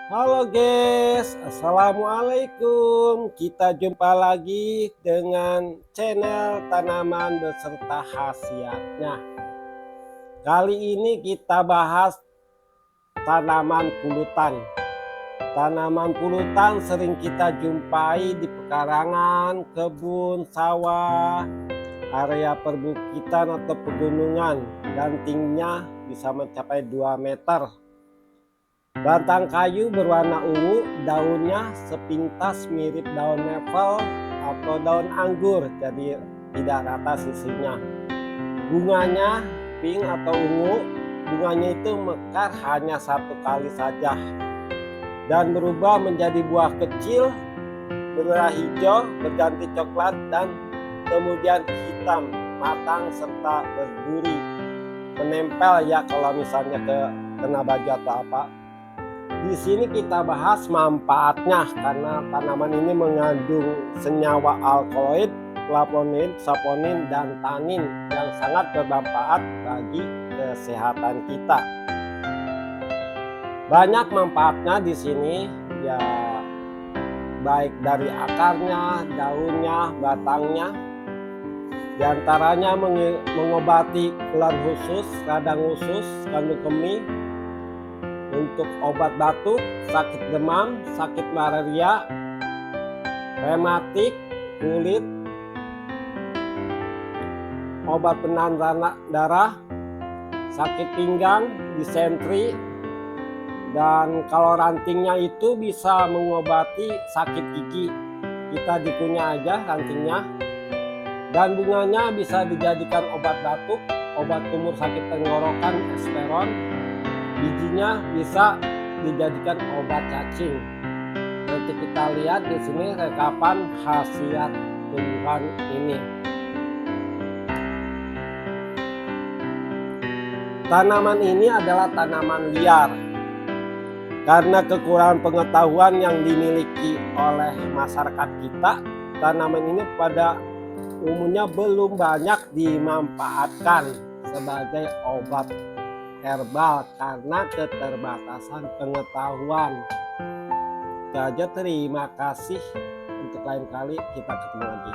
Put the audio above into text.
Halo guys, assalamualaikum. Kita jumpa lagi dengan channel tanaman beserta khasiatnya. Kali ini kita bahas tanaman pulutan. Tanaman pulutan sering kita jumpai di pekarangan, kebun, sawah, area perbukitan atau pegunungan, dan tingginya bisa mencapai 2 meter. Batang kayu berwarna ungu, daunnya sepintas mirip daun maple atau daun anggur, jadi tidak rata sisinya. Bunganya pink atau ungu, bunganya itu mekar hanya 1 kali saja dan berubah menjadi buah kecil, berwarna hijau, berganti coklat dan kemudian hitam, matang serta berduri, menempel ya kalau misalnya kena baju atau apa. Di sini kita bahas manfaatnya karena tanaman ini mengandung senyawa alkaloid, flavonoid, saponin, dan tanin yang sangat bermanfaat bagi kesehatan kita. Banyak manfaatnya di sini ya, baik dari akarnya, daunnya, batangnya. Di antaranya mengobati keluhan khusus, radang usus, kandung kemih, untuk obat batuk, sakit demam, sakit malaria, rematik, kulit, obat penenang darah, sakit pinggang, disentri, dan kalau rantingnya itu bisa mengobati sakit gigi. Kita dikunyah aja rantingnya, dan bunganya bisa dijadikan obat batuk, obat kumur sakit tenggorokan, esperon. Bijinya bisa dijadikan obat cacing. Nanti kita lihat di sini rekapan khasiat tumbuhan ini. Tanaman ini adalah tanaman liar. Karena kekurangan pengetahuan yang dimiliki oleh masyarakat kita, tanaman ini pada umumnya belum banyak dimanfaatkan sebagai obat herbal karena keterbatasan pengetahuan. Itu aja, terima kasih. Untuk lain kali kita ketemu lagi.